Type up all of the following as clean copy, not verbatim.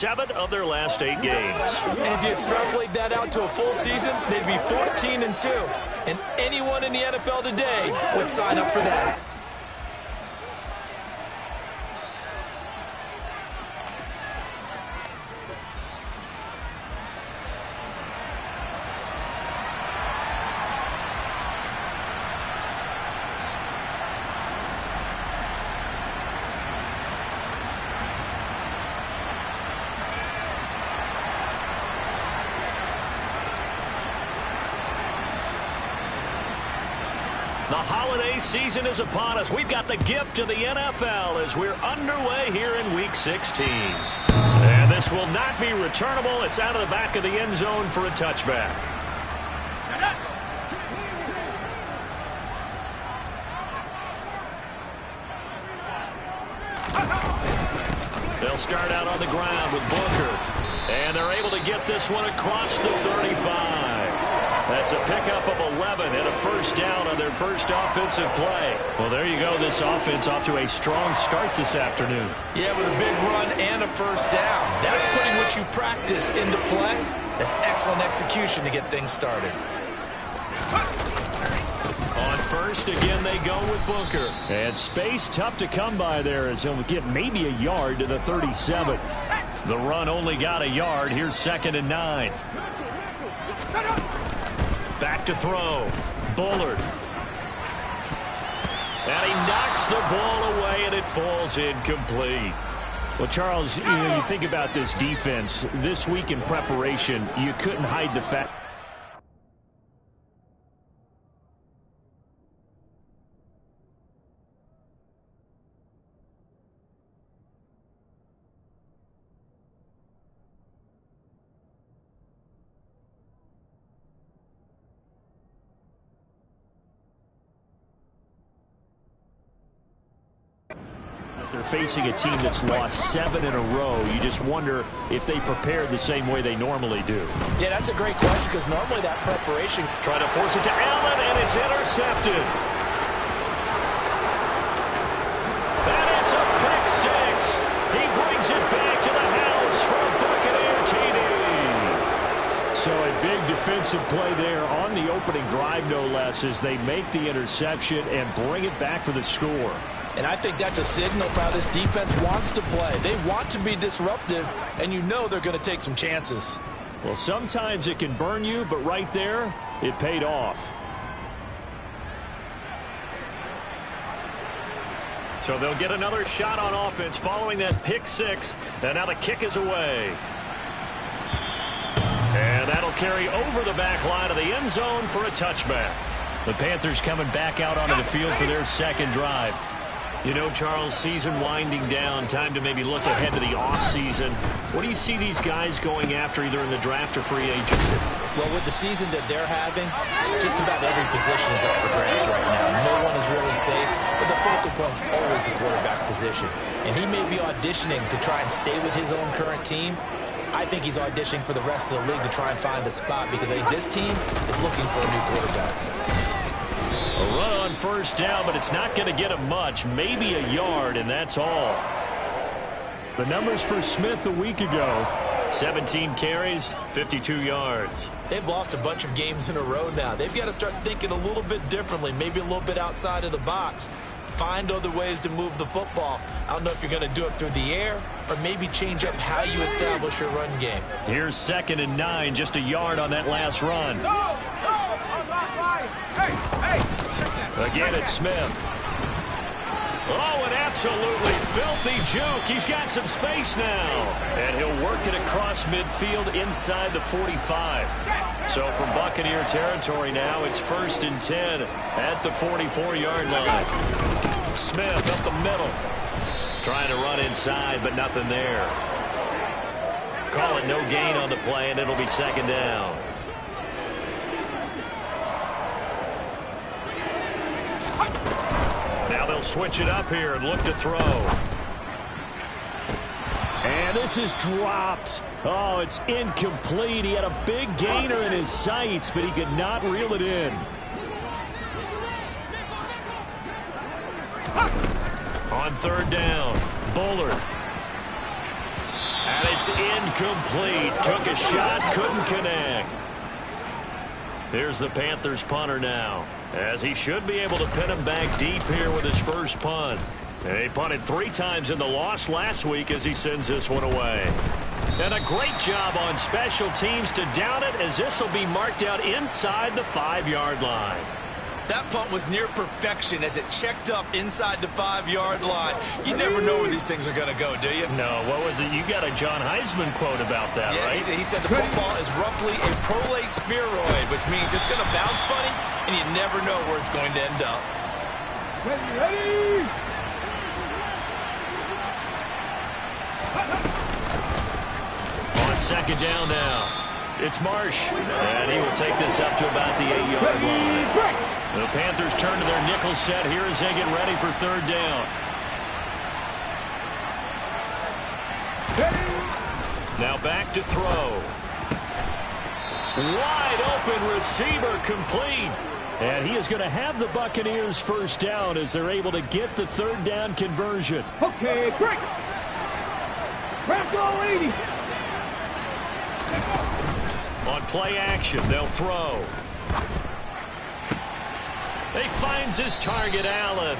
7 of their last 8 games. And if you extrapolate that out to a full season, they'd be 14-2. And anyone in the NFL today would sign up for that. The holiday season is upon us. We've got the gift of the NFL as we're underway here in Week 16. And this will not be returnable. It's out of the back of the end zone for a touchback. They'll start out on the ground with Booker. And they're able to get this one across the 35. That's a pickup of 11 and a first down on their first offensive play. Well, there you go. This offense off to a strong start this afternoon. Yeah, with a big run and a first down. That's putting what you practice into play. That's excellent execution to get things started. On first, again, they go with Booker. And space tough to come by there as he'll get maybe a yard to the 37. The run only got a yard. Here's 2nd and 9. Back to throw. Bullard. And he knocks the ball away, and it falls incomplete. Well, Charles, you think about this defense. This week in preparation, you couldn't hide the fact. They're facing a team that's lost 7 in a row. You just wonder if they prepared the same way they normally do. Yeah, that's a great question because normally that preparation. Trying to force it to Allen, and it's intercepted. And it's a pick 6. He brings it back to the house for a Buccaneer TD. So a big defensive play there on the opening drive, no less, as they make the interception and bring it back for the score. And I think that's a signal for how this defense wants to play. They want to be disruptive, and you know they're going to take some chances. Well, sometimes it can burn you, but right there, it paid off. So they'll get another shot on offense following that pick 6, and now the kick is away. And that'll carry over the back line of the end zone for a touchback. The Panthers coming back out onto the field for their second drive. You know, Charles, season winding down, time to maybe look ahead to the offseason. What do you see these guys going after either in the draft or free agency? Well, with the season that they're having, just about every position is up for grabs right now. No one is really safe, but the focal point's always the quarterback position. And he may be auditioning to try and stay with his own current team. I think he's auditioning for the rest of the league to try and find a spot because I think this team is looking for a new quarterback. A run on first down, but it's not going to get him much. Maybe a yard, and that's all. The numbers for Smith a week ago. 17 carries, 52 yards. They've lost a bunch of games in a row now. They've got to start thinking a little bit differently, maybe a little bit outside of the box. Find other ways to move the football. I don't know if you're going to do it through the air or maybe change up how you establish your run game. Here's 2nd and 9, just a yard on that last run. Again, it's Smith. Oh, an absolutely filthy juke. He's got some space now. And he'll work it across midfield inside the 45. So from Buccaneer territory now, it's 1st and 10 at the 44-yard line. Smith up the middle. Trying to run inside, but nothing there. Call it no gain on the play, and it'll be 2nd down. Now they'll switch it up here and look to throw. And this is dropped. Oh, it's incomplete. He had a big gainer in his sights, but he could not reel it in. On 3rd down, Bullard. And it's incomplete. Took a shot, couldn't connect. Here's the Panthers punter now, as he should be able to pin him back deep here with his first punt. And he punted 3 times in the loss last week as he sends this one away. And a great job on special teams to down it, as this will be marked out inside the 5-yard line. That punt was near perfection as it checked up inside the 5-yard line. You never know where these things are going to go, do you? No, what was it? You got a John Heisman quote about that, yeah, right? He said the football is roughly a prolate spheroid, which means it's going to bounce funny, and you never know where it's going to end up. Ready? On second down now, it's Marsh, and he will take this up to about the 8-yard line. The Panthers turn to their nickel set here as they get ready for third down. Now back to throw. Wide open receiver, complete. And he is going to have the Buccaneers first down as they're able to get the third down conversion. Okay, break. Crack all 80. On play action, they'll throw. He finds his target, Allen.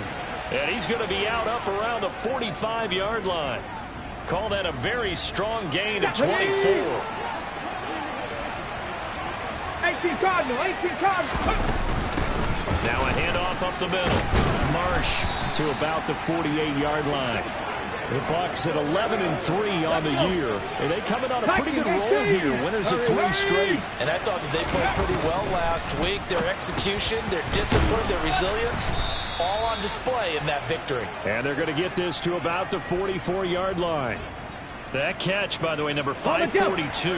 And he's going to be out up around the 45-yard line. Call that a very strong gain of 24. 18 Cardinal, 18 Cardinal. Now a handoff up the middle. Marsh to about the 48-yard line. The Bucs at 11-3 on the year, and they coming on a pretty good roll here, winners of 3 straight. And I thought that they played pretty well last week. Their execution, their discipline, their resilience, all on display in that victory. And they're going to get this to about the 44-yard line. That catch, by the way, number 542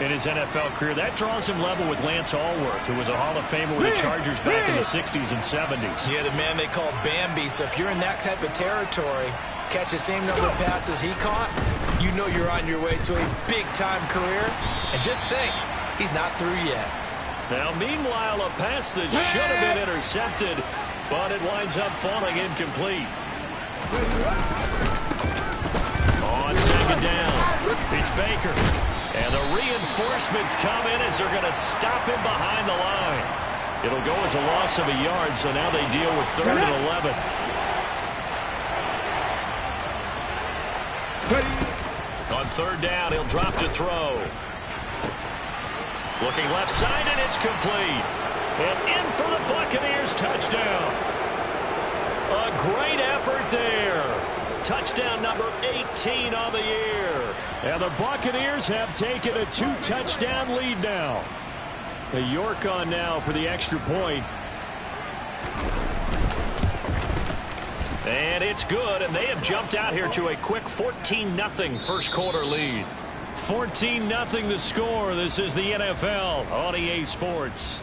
in his NFL career, that draws him level with Lance Allworth, who was a Hall of Famer with the Chargers back in the 60s and 70s. Yeah, the man they called Bambi. So if you're in that type of territory, catch the same number of passes he caught, you know you're on your way to a big-time career. And just think, he's not through yet. Now, meanwhile, a pass that should have been intercepted, but it winds up falling incomplete. On second down, it's Baker. And the reinforcements come in as they're going to stop him behind the line. It'll go as a loss of a yard, so now they deal with 3rd and 11. On third down, he'll drop to throw. Looking left side, and it's complete. And in for the Buccaneers touchdown. A great effort there. Touchdown number 18 on the year. And the Buccaneers have taken a 2-touchdown lead now. The York on now for the extra point. And it's good, and they have jumped out here to a quick 14-0 first quarter lead. 14-0 the score. This is the NFL on EA Sports.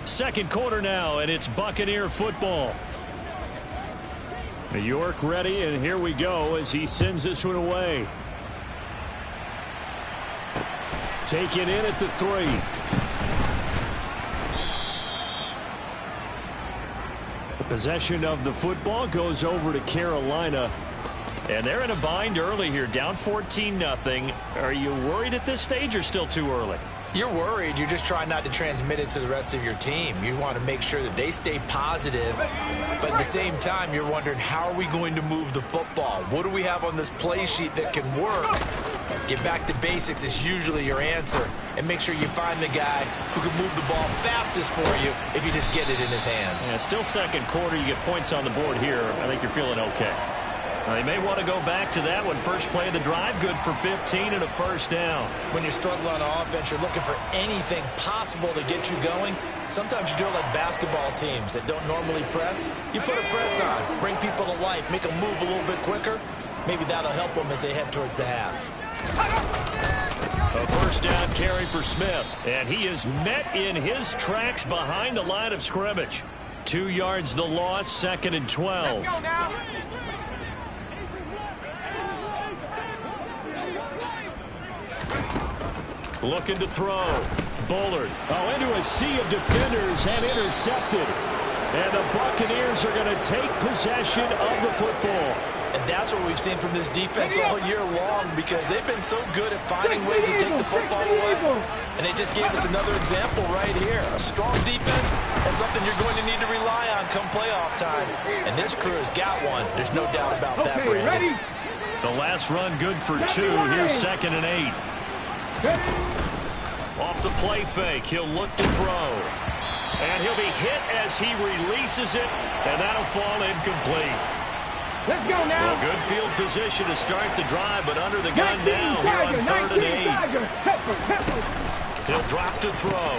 Second quarter now, and it's Buccaneer football. New York ready, and here we go as he sends this one away. Taken in at the 3. The possession of the football goes over to Carolina. And they're in a bind early here, down 14-0. Are you worried at this stage or still too early? You're worried. You're just trying not to transmit it to the rest of your team. You want to make sure that they stay positive. But at the same time, you're wondering, how are we going to move the football? What do we have on this play sheet that can work? Get back to basics is usually your answer. And make sure you find the guy who can move the ball fastest for you if you just get it in his hands. Yeah, still second quarter. You get points on the board here. I think you're feeling okay. They may want to go back to that one. First play of the drive, good for 15 and a first down. When you're struggling on offense, you're looking for anything possible to get you going. Sometimes you do it like basketball teams that don't normally press. You put a press on, bring people to life, make them move a little bit quicker. Maybe that'll help them as they head towards the half. A first down carry for Smith, and he is met in his tracks behind the line of scrimmage. 2 yards the loss, 2nd and 12. Let's go now. Looking to throw. Bullard. Oh, into a sea of defenders and intercepted. And the Buccaneers are going to take possession of the football. And that's what we've seen from this defense all year long, because they've been so good at finding ways to take the football away. And they just gave us another example right here. A strong defense is something you're going to need to rely on come playoff time. And this crew has got one. There's no doubt about that, Brandon. Ready? The last run good for 2. Here's 2nd and 8. Off the play fake, he'll look to throw. And he'll be hit as he releases it, and that'll fall incomplete. Let's go now. Well, good field position to start the drive, but under the gun now here on 3rd and 8. He'll drop to throw.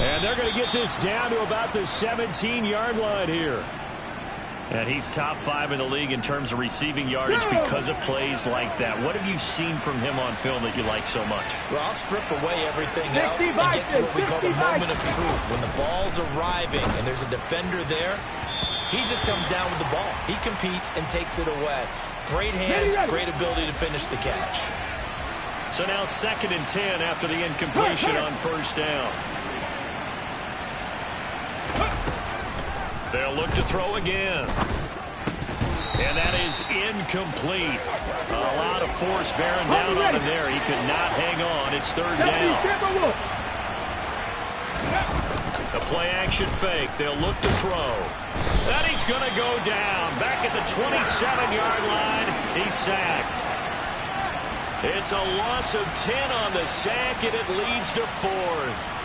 And they're going to get this down to about the 17-yard line here. And he's top 5 in the league in terms of receiving yardage because of plays like that. What have you seen from him on film that you like so much? Well, I'll strip away everything else and get to what we call the moment of truth. When the ball's arriving and there's a defender there, he just comes down with the ball. He competes and takes it away. Great hands, great ability to finish the catch. So now 2nd and 10 after the incompletion on 1st down. They'll look to throw again. And that is incomplete. A lot of force bearing down on him there. He could not hang on. It's 3rd down. The play action fake. They'll look to throw. And he's going to go down. Back at the 27-yard line. He's sacked. It's a loss of 10 on the sack, and it leads to 4th.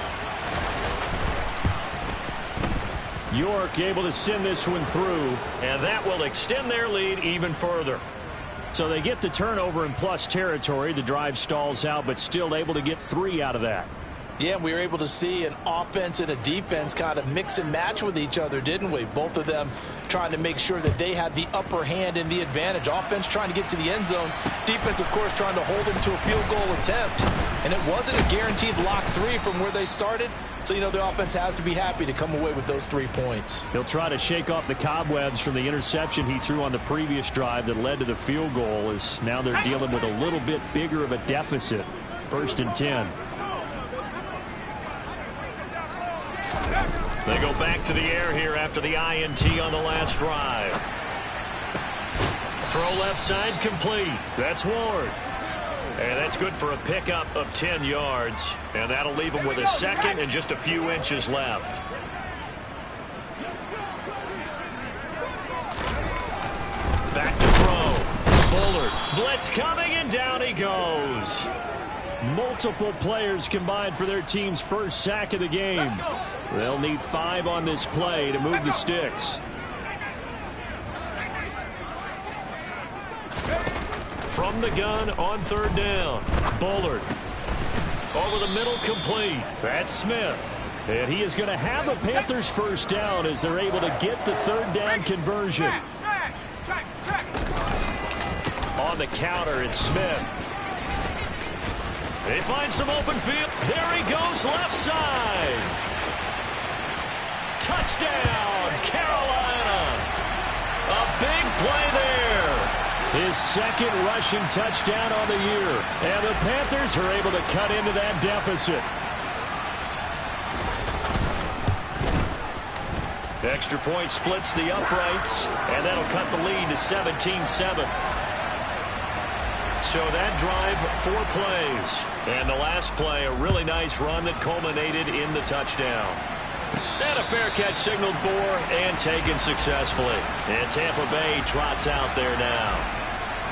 York able to send this one through. And that will extend their lead even further. So they get the turnover in plus territory. The drive stalls out, but still able to get 3 out of that. Yeah, we were able to see an offense and a defense kind of mix and match with each other, didn't we? Both of them trying to make sure that they had the upper hand and the advantage. Offense trying to get to the end zone. Defense, of course, trying to hold them to a field goal attempt. And it wasn't a guaranteed lock 3 from where they started. So, you know, the offense has to be happy to come away with those 3 points. He'll try to shake off the cobwebs from the interception he threw on the previous drive that led to the field goal, as now they're dealing with a little bit bigger of a deficit. 1st and 10. They go back to the air here after the INT on the last drive. Throw left side complete. That's Ward. And that's good for a pickup of 10 yards. And that'll leave him with a 2nd and just a few inches left. Back to throw. Bullard. Blitz coming, and down he goes. Multiple players combined for their team's first sack of the game. They'll need 5 on this play to move the sticks. From the gun on 3rd down. Bullard. Over the middle, complete. That's Smith. And he is going to have a Panthers first down as they're able to get the 3rd down conversion. On the counter, it's Smith. They find some open field. There he goes, left side. Touchdown, Carolina. A big play there. His 2nd rushing touchdown on the year. And the Panthers are able to cut into that deficit. Extra point splits the uprights, and that'll cut the lead to 17-7. So that drive, 4 plays. And the last play, a really nice run that culminated in the touchdown. And a fair catch signaled for and taken successfully. And Tampa Bay trots out there now.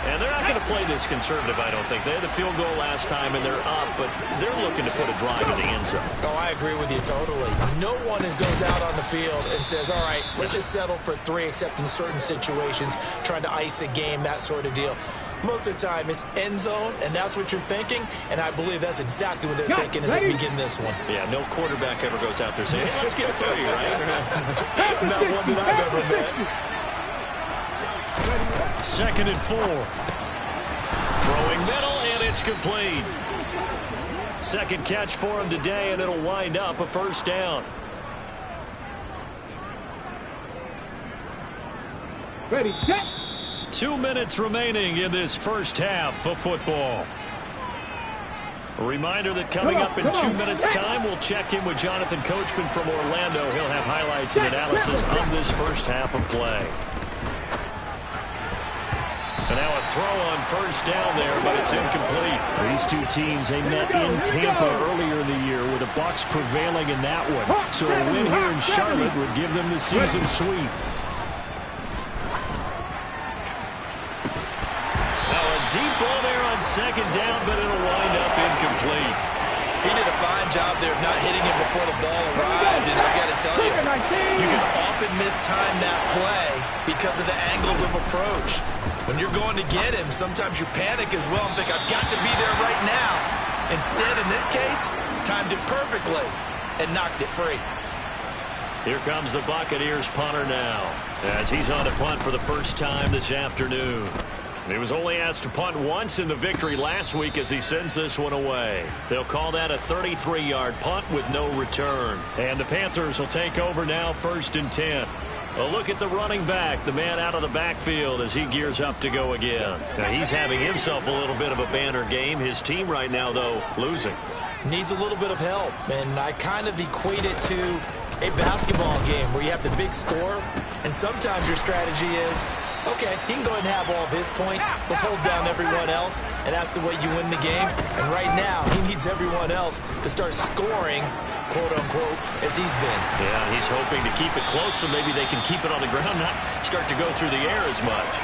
And they're not going to play this conservative, I don't think. They had the field goal last time, and they're up, but they're looking to put a drive in the end zone. Oh, I agree with you totally. No one goes out on the field and says, all right, let's just settle for 3, except in certain situations, trying to ice a game, that sort of deal. Most of the time, it's end zone, and that's what you're thinking, and I believe that's exactly what they're thinking as they begin this one. Yeah, no quarterback ever goes out there saying, hey, let's get 3, right? Not one that I've ever met. 2nd and 4. Throwing middle, and it's complete. 2nd catch for him today, and it'll wind up a 1st down. Ready, set. 2 minutes remaining in this first half of football. A reminder that coming up in 2 minutes' time, we'll check in with Jonathan Coachman from Orlando. He'll have highlights and analysis of this first half of play. now a throw on first down there, but it's incomplete. These two teams, they met in Tampa earlier in the year with the Bucs prevailing in that one. So a win here in Charlotte would give them the season sweep. Now a deep ball there on second down, but it'll wind up incomplete. He did a fine job there of not hitting him before the ball arrived, and I've got to tell you, you can often mistime that play because of the angles of approach. When you're going to get him, sometimes you panic as well and think, I've got to be there right now. Instead, in this case, timed it perfectly and knocked it free. Here comes the Buccaneers punter now, as he's on a punt for the first time this afternoon. He was only asked to punt once in the victory last week as he sends this one away. They'll call that a 33-yard punt with no return. And the Panthers will take over now, 1st and 10. A look at the running back, the man out of the backfield as he gears up to go again. Now he's having himself a little bit of a banner game. His team right now, though, losing. Needs a little bit of help, and I kind of equate it to a basketball game where you have the big score, and sometimes your strategy is, okay, he can go ahead and have all of his points. Let's hold down everyone else, and that's the way you win the game. And right now, he needs everyone else to start scoring, quote-unquote, as he's been. Yeah, he's hoping to keep it close so maybe they can keep it on the ground, not start to go through the air as much.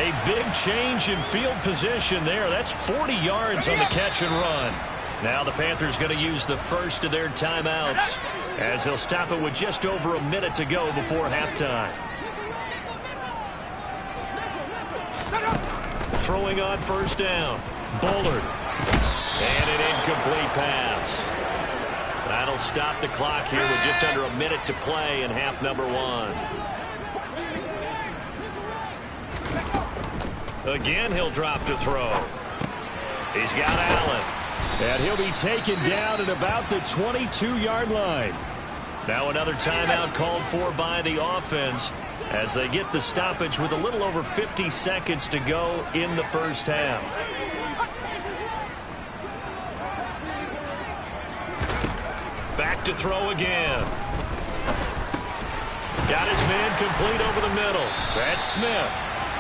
A big change in field position there. That's 40 yards on the catch and run. Now the Panthers going to use the first of their timeouts as they'll stop it with just over a minute to go before halftime. Throwing on first down. Bullard. And an incomplete pass. That'll stop the clock here with just under a minute to play in half number 1. Again, he'll drop to throw. He's got Allen. And he'll be taken down at about the 22-yard line. Now another timeout called for by the offense as they get the stoppage with a little over 50 seconds to go in the first half. Back to throw again. Got his man complete over the middle. That's Smith.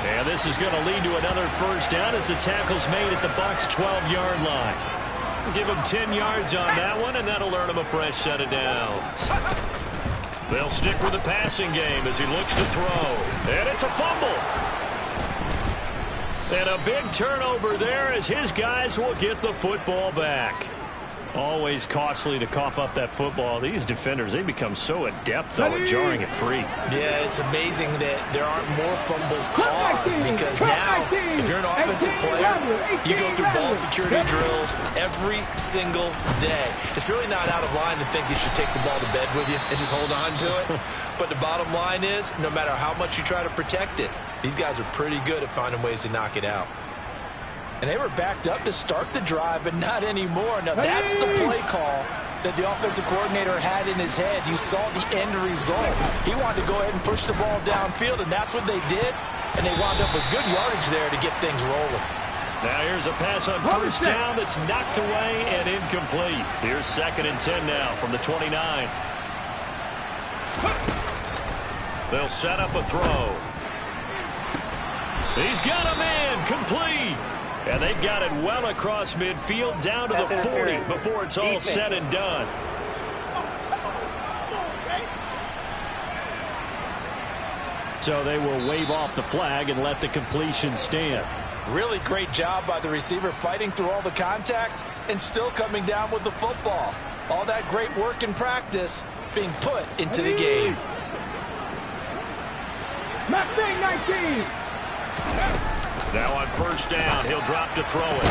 And this is going to lead to another first down as the tackle's made at the Bucs' 12-yard line. Give him 10 yards on that one, and that'll earn him a fresh set of downs. They'll stick with the passing game as he looks to throw. And it's a fumble. And a big turnover there as his guys will get the football back. Always costly to cough up that football. These defenders, they become so adept, though, at jarring it free. Yeah, it's amazing that there aren't more fumbles caused because now, if you're an offensive player, you go through ball security drills every single day. It's really not out of line to think you should take the ball to bed with you and just hold on to it. But the bottom line is, no matter how much you try to protect it, these guys are pretty good at finding ways to knock it out. And they were backed up to start the drive, but not anymore. Now, that's the play call that the offensive coordinator had in his head. You saw the end result. He wanted to go ahead and push the ball downfield, and that's what they did. And they wound up with good yardage there to get things rolling. Now here's a pass on first down that's knocked away and incomplete. Here's 2nd and 10 now from the 29. They'll set up a throw. He's got a man complete. And they've got it well across midfield down to the 40 before it's all said and done. So they will wave off the flag and let the completion stand. Really great job by the receiver fighting through all the contact and still coming down with the football. All that great work in practice being put into the game. Mustang 19. Now on first down, he'll drop to throw it.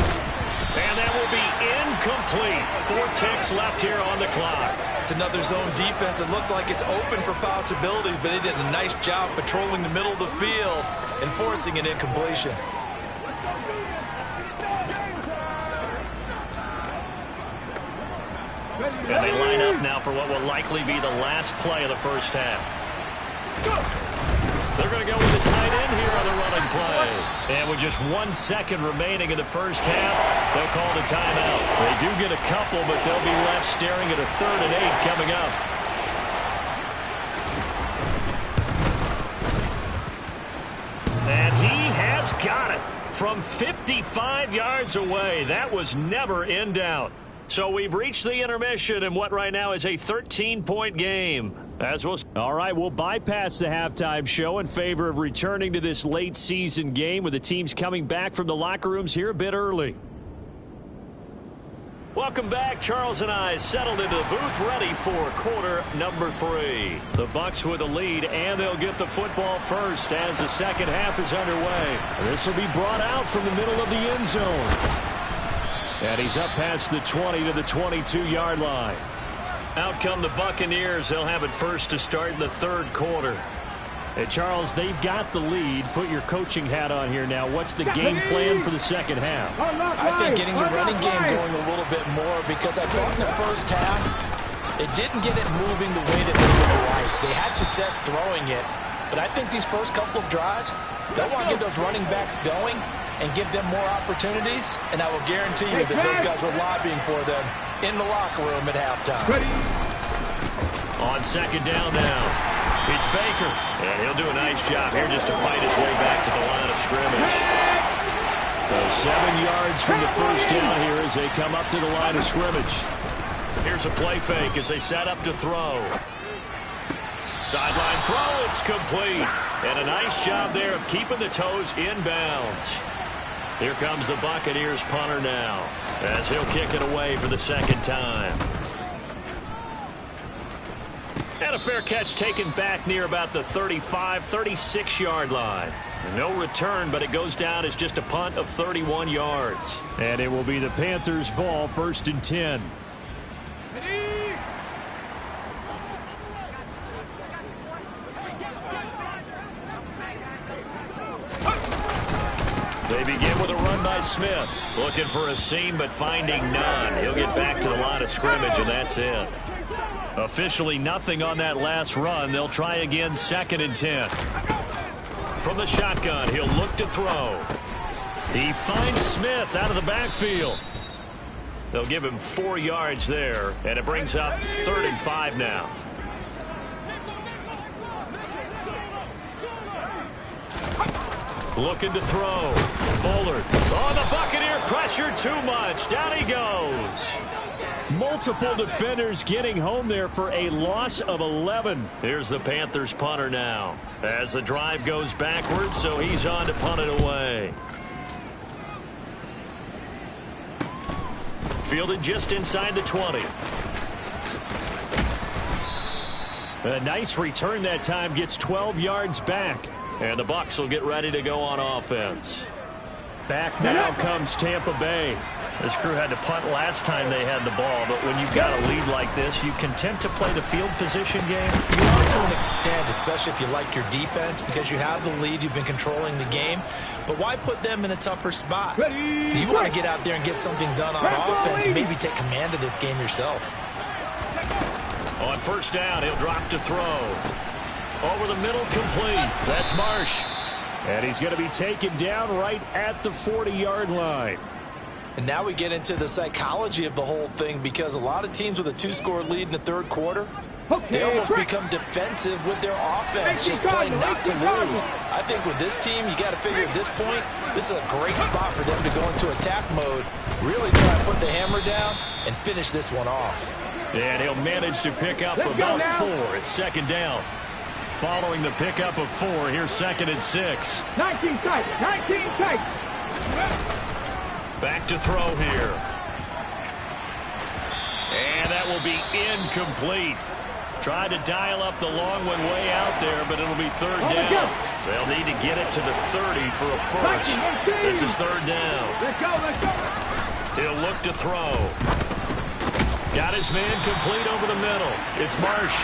And that will be incomplete. 4 ticks left here on the clock. It's another zone defense. It looks like it's open for possibilities, but they did a nice job patrolling the middle of the field and forcing an incompletion. And they line up now for what will likely be the last play of the first half. They're going to go with the tight end here on the running play. And with just 1 second remaining in the first half, they'll call the timeout. They do get a couple, but they'll be left staring at a 3rd and 8 coming up. And he has got it from 55 yards away. That was never in doubt. So we've reached the intermission in what right now is a 13-point game. All right, we'll bypass the halftime show in favor of returning to this late season game with the teams coming back from the locker rooms here a bit early. Welcome back. Charles and I settled into the booth ready for quarter number 3. The Bucs with a lead, and they'll get the football first as the second half is underway. This will be brought out from the middle of the end zone. And he's up past the 20 to the 22-yard line. Out come the Buccaneers. They'll have it first to start in the third quarter. Hey, Charles, they've got the lead. Put your coaching hat on here now. What's the game plan for the second half? I think getting the running game going a little bit more, because I thought in the first half it didn't get it moving the way that they would like. They had success throwing it, but I think these first couple of drives, they'll want to get those running backs going and give them more opportunities, and I will guarantee you that those guys were lobbying for them in the locker room at halftime. On second down now, it's Baker, and he'll do a nice job here just to fight his way back to the line of scrimmage. So 7 yards from the first down here as they come up to the line of scrimmage. Here's a play fake as they set up to throw. Sideline throw, it's complete. And a nice job there of keeping the toes inbounds. Here comes the Buccaneers punter now as he'll kick it away for the second time. And a fair catch taken back near about the 35, 36-yard line. No return, but it goes down as just a punt of 31 yards. And it will be the Panthers' ball, 1st and 10. They begin with a run by Smith. Looking for a seam, but finding none. He'll get back to the line of scrimmage, and that's it. Officially nothing on that last run. They'll try again, 2nd and 10. From the shotgun, he'll look to throw. He finds Smith out of the backfield. They'll give him 4 yards there, and it brings up 3rd and 5 now. Looking to throw. Bullard. Oh, the Buccaneer pressure too much. Down he goes. Multiple defenders getting home there for a loss of 11. Here's the Panthers punter now as the drive goes backwards, so he's on to punt it away. Fielded just inside the 20. A nice return that time, gets 12 yards back. And the Bucs will get ready to go on offense. Back now comes Tampa Bay. This crew had to punt last time they had the ball, but when you've got a lead like this, you content to play the field position game? You are to an extent, especially if you like your defense, because you have the lead, you've been controlling the game. But why put them in a tougher spot? You want to get out there and get something done on offense and maybe take command of this game yourself. On first down, he'll drop to throw. Over the middle, complete. That's Marsh. And he's going to be taken down right at the 40-yard line. And now we get into the psychology of the whole thing, because a lot of teams with a 2-score lead in the third quarter, they almost become defensive with their offense, just playing not to lose. I think with this team, you got to figure at this point, this is a great spot for them to go into attack mode, really try to put the hammer down and finish this one off. And he'll manage to pick up about 4. It's second down. Following the pickup of 4, here's 2nd and 6. 19 tight, 19 tight. Back to throw here. And that will be incomplete. Tried to dial up the long one way out there, but it'll be 3rd down. They'll need to get it to the 30 for a first. This is 3rd down. Let's go, let's go. He'll look to throw. Got his man complete over the middle. It's Marsh.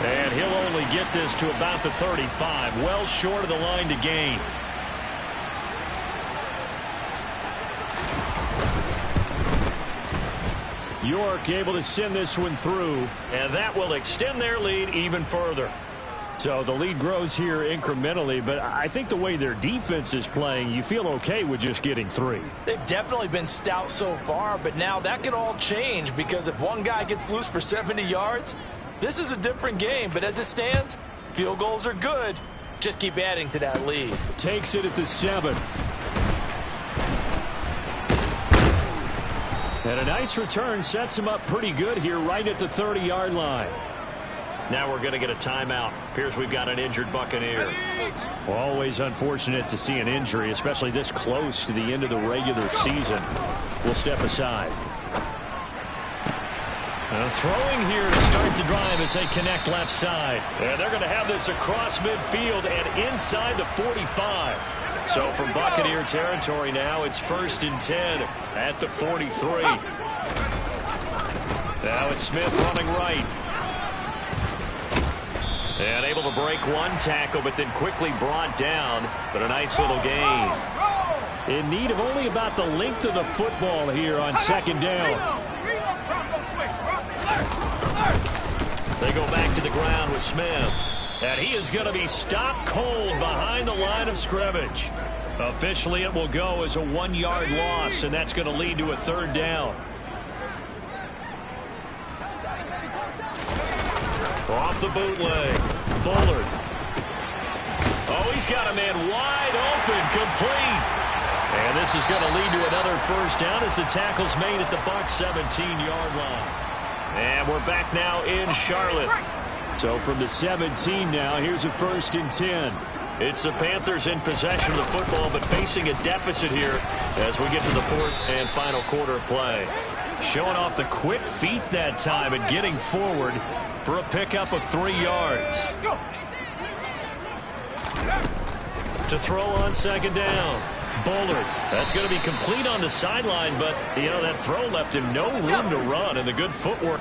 And he'll only get this to about the 35. Well short of the line to gain. York able to send this one through. And that will extend their lead even further. So the lead grows here incrementally, but I think the way their defense is playing, you feel okay with just getting 3. They've definitely been stout so far, but now that could all change, because if one guy gets loose for 70 yards, this is a different game. But as it stands, field goals are good. just keep adding to that lead. Takes it at the 7. And a nice return sets him up pretty good here right at the 30-yard line. Now we're going to get a timeout. Appears we've got an injured Buccaneer. Always unfortunate to see an injury, especially this close to the end of the regular season. We'll step aside. Throwing here to start the drive as they connect left side. And they're going to have this across midfield and inside the 45. So from Buccaneer territory now, it's 1st and 10 at the 43. Now it's Smith running right. And able to break one tackle, but then quickly brought down. But a nice little gain. In need of only about the length of the football here on 2nd down. They go back to the ground with Smith. And he is going to be stopped cold behind the line of scrimmage. Officially, it will go as a 1-yard loss, and that's going to lead to a 3rd down. Off the bootleg. Bullard. Oh, he's got a man wide open, complete. And this is going to lead to another 1st down as the tackle's made at the Bucs 17-yard line. And we're back now in Charlotte. So from the 17 now, here's a 1st and 10. It's the Panthers in possession of the football, but facing a deficit here as we get to the 4th and final quarter of play. Showing off the quick feet that time and getting forward for a pickup of 3 yards. To throw on 2nd down. Bullard. That's going to be complete on the sideline, but, you know, that throw left him no room to run, and the good footwork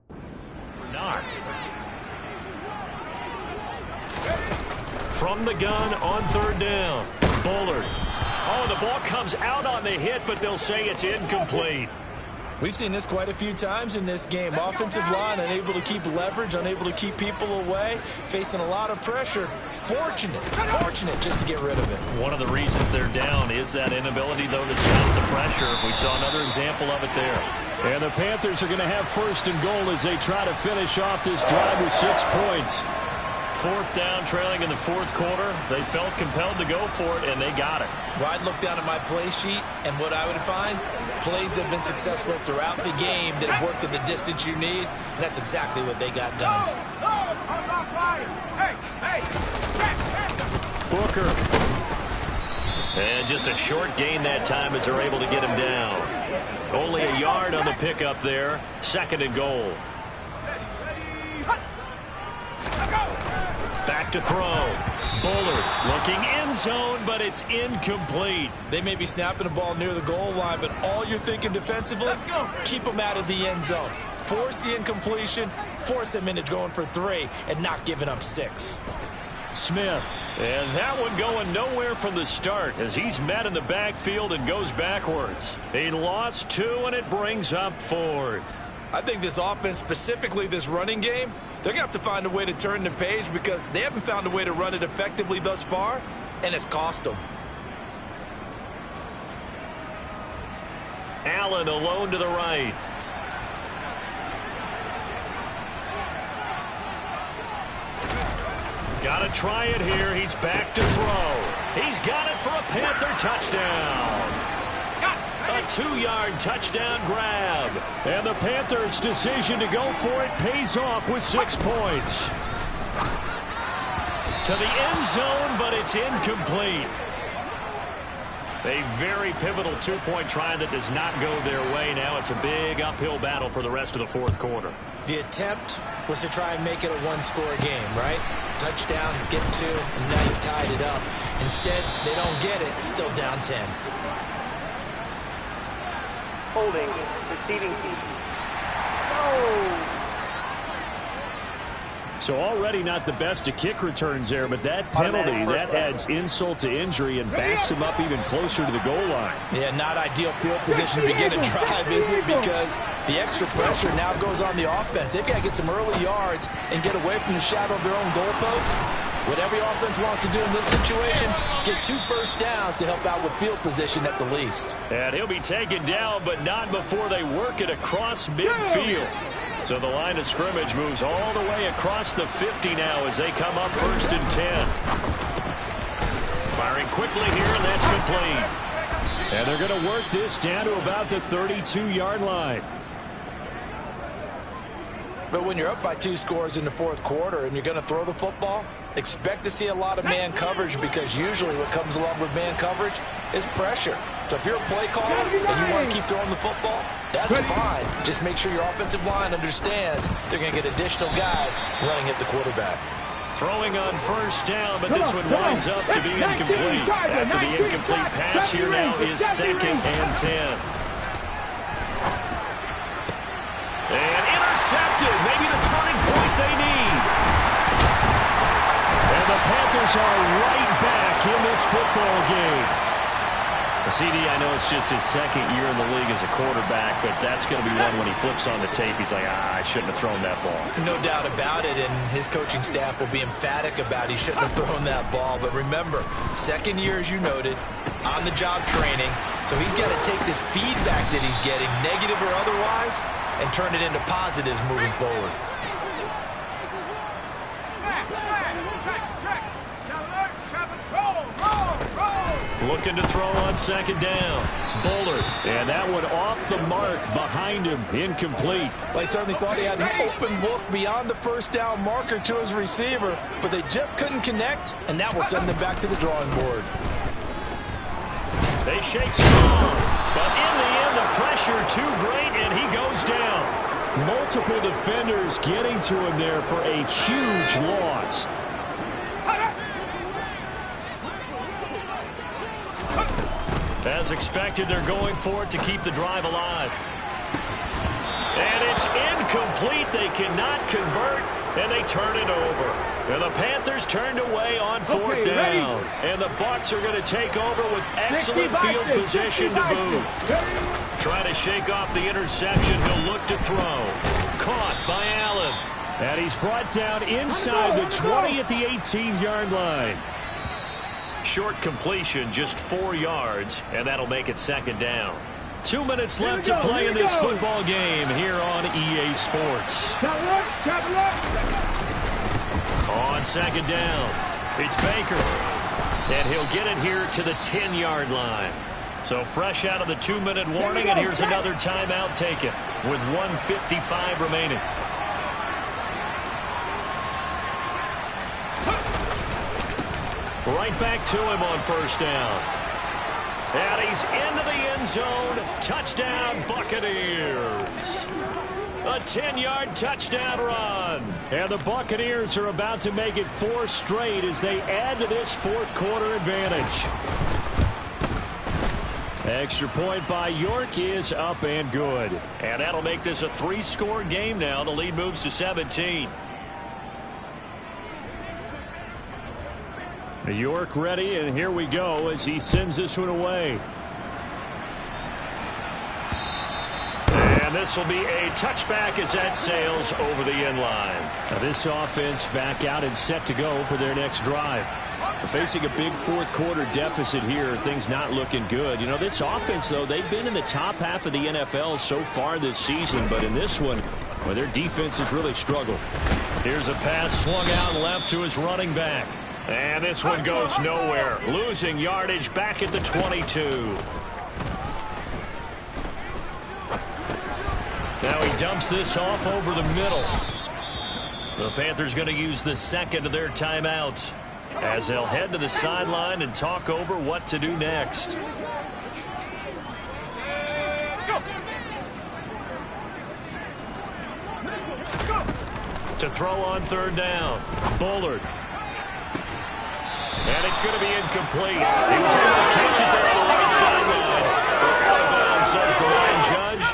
for Knock. From the gun on 3rd down. Bullard. Oh, the ball comes out on the hit, but they'll say it's incomplete. We've seen this quite a few times in this game. Offensive line unable to keep leverage, unable to keep people away, facing a lot of pressure. Fortunate just to get rid of it. One of the reasons they're down is that inability, though, to stop the pressure. We saw another example of it there. And the Panthers are going to have 1st and goal as they try to finish off this drive with 6 points. 4th down, trailing in the 4th quarter. They felt compelled to go for it, and they got it. Well, I'd look down at my play sheet, and what I would find, plays have been successful throughout the game that have worked at the distance you need, and that's exactly what they got done. Booker. And just a short gain that time as they're able to get him down. Only a yard on the pickup there. 2nd and goal. Back to throw. Bullard looking end zone, but it's incomplete. They may be snapping the ball near the goal line, but all you're thinking defensively, keep them out of the end zone. Force the incompletion, force them into going for 3, and not giving up 6. Smith. And that one going nowhere from the start as he's met in the backfield and goes backwards. He lost 2, and it brings up 4th. I think this offense, specifically this running game, they're going to have to find a way to turn the page because they haven't found a way to run it effectively thus far, and it's cost them. Allen alone to the right. Got to try it here. He's back to throw. He's got it for a Panther touchdown. A 2-yard touchdown grab. And the Panthers' decision to go for it pays off with 6 points. To the end zone, but it's incomplete. A very pivotal 2-point try that does not go their way. Now it's a big uphill battle for the rest of the 4th quarter. The attempt was to try and make it a 1-score game, right? Touchdown, get 2, and now you've tied it up. Instead, they don't get it. Still down 10. Holding, receiving team. Oh. So already not the best of kick returns there, but that penalty, that adds insult to injury and backs him up even closer to the goal line. Yeah, not ideal field position to begin a drive, is it? Because the extra pressure now goes on the offense. They've got to get some early yards and get away from the shadow of their own goalposts. What every offense wants to do in this situation, get 2 first downs to help out with field position at the least. And he'll be taken down, but not before they work it across midfield. So the line of scrimmage moves all the way across the 50 now as they come up 1st and 10. Firing quickly here, and that's complete. And they're going to work this down to about the 32-yard line. But when you're up by 2 scores in the 4th quarter and you're going to throw the football, expect to see a lot of man coverage, because usually what comes along with man coverage is pressure. So if you're a play caller and you want to keep throwing the football, that's fine. Just make sure your offensive line understands they're going to get additional guys running at the quarterback. Throwing on 1st down, but this one winds up to be incomplete. After the incomplete pass, here now is 2nd and 10. And intercepted. Maybe the turning point they need. And the Panthers are right back in this football game. CD, I know it's just his 2nd year in the league as a quarterback, but that's going to be one when he flips on the tape. He's like, I shouldn't have thrown that ball. No doubt about it, and his coaching staff will be emphatic about he shouldn't have thrown that ball. But remember, 2nd year, as you noted, on-the-job training. So he's got to take this feedback that he's getting, negative or otherwise, and turn it into positives moving forward. Looking to throw on 2nd down. Bullard. And that one off the mark behind him. Incomplete. They certainly thought he had an open look beyond the 1st down marker to his receiver, but they just couldn't connect, and that will send them back to the drawing board. They shake him off, but in the end, the pressure too great, and he goes down. Multiple defenders getting to him there for a huge loss. As expected, they're going for it to keep the drive alive. And it's incomplete. They cannot convert, and they turn it over. And the Panthers turned away on 4th down. And the Bucs are going to take over with excellent field position to boot. Trying to shake off the interception. He'll look to throw. Caught by Allen. And he's brought down inside the 20 at the 18-yard line. Short completion, just 4 yards, and that'll make it 2nd down. 2 minutes left to play in this football game here on EA Sports. On 2nd down, it's Baker, and he'll get it here to the 10-yard line. So fresh out of the 2-minute warning, and here's another timeout taken with 1:55 remaining. Right back to him on 1st down. And he's into the end zone. Touchdown, Buccaneers. A 10-yard touchdown run. And the Buccaneers are about to make it 4 straight as they add to this 4th quarter advantage. Extra point by York is up and good. And that'll make this a 3-score game now. The lead moves to 17. York ready, and here we go as he sends this one away. And this will be a touchback as that sails over the end line. Now this offense back out and set to go for their next drive. Facing a big 4th quarter deficit here, things not looking good. You know, this offense, though, they've been in the top half of the NFL so far this season, but in this one, well, their defense has really struggled. Here's a pass swung out left to his running back. And this one goes nowhere. Losing yardage back at the 22. Now he dumps this off over the middle. The Panthers going to use the 2nd of their timeouts as they'll head to the sideline and talk over what to do next. To throw on 3rd down. Bullard. And it's going to be incomplete. He was able to catch it there on the right sideline. Out of bounds, says the line judge.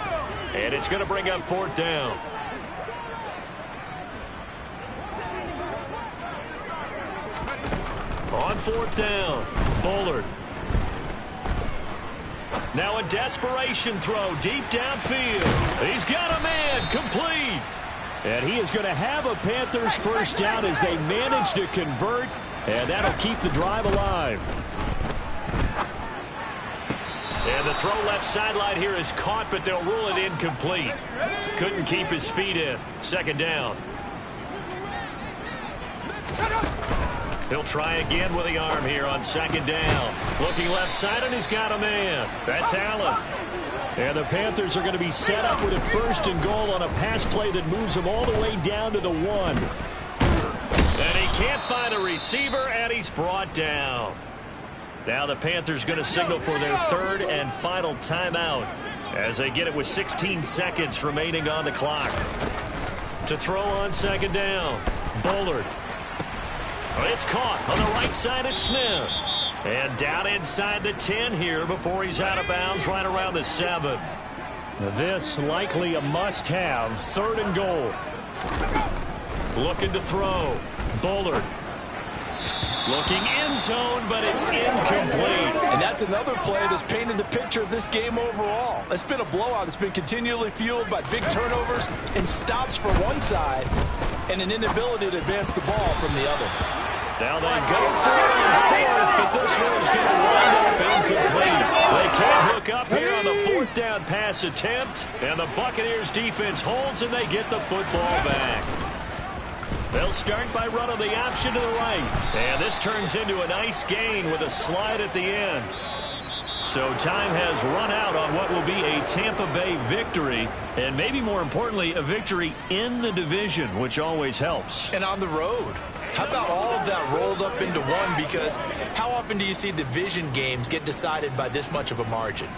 And it's going to bring up 4th down. On 4th down, Bullard. Now a desperation throw deep downfield. He's got a man, complete. And he is going to have a Panthers 1st down as they manage to convert. And that'll keep the drive alive. And the throw left sideline here is caught, but they'll rule it incomplete. Couldn't keep his feet in. Second down. He'll try again with the arm here on second down. Looking left side, and he's got a man. That's Allen. And the Panthers are going to be set up with a 1st and goal on a pass play that moves them all the way down to the 1. And he can't find a receiver, and he's brought down. Now the Panthers going to signal for their 3rd and final timeout as they get it with 16 seconds remaining on the clock. To throw on second down, Bullard. It's caught on the right side at Smith. And down inside the 10 here before he's out of bounds right around the 7. This likely a must-have. 3rd and goal. Looking to throw. Bullard. Looking end zone, but it's incomplete. And that's another play that's painted the picture of this game overall. It's been a blowout. It's been continually fueled by big turnovers and stops for one side and an inability to advance the ball from the other. Now they go for it on 4th, but this one's going to wind up incomplete. They can't hook up here on the 4th down pass attempt, and the Buccaneers defense holds, and they get the football back. They'll start by running the option to the right, and this turns into a nice gain with a slide at the end. So time has run out on what will be a Tampa Bay victory, and maybe more importantly, a victory in the division, which always helps. And on the road. How about all of that rolled up into one? Because how often do you see division games get decided by this much of a margin?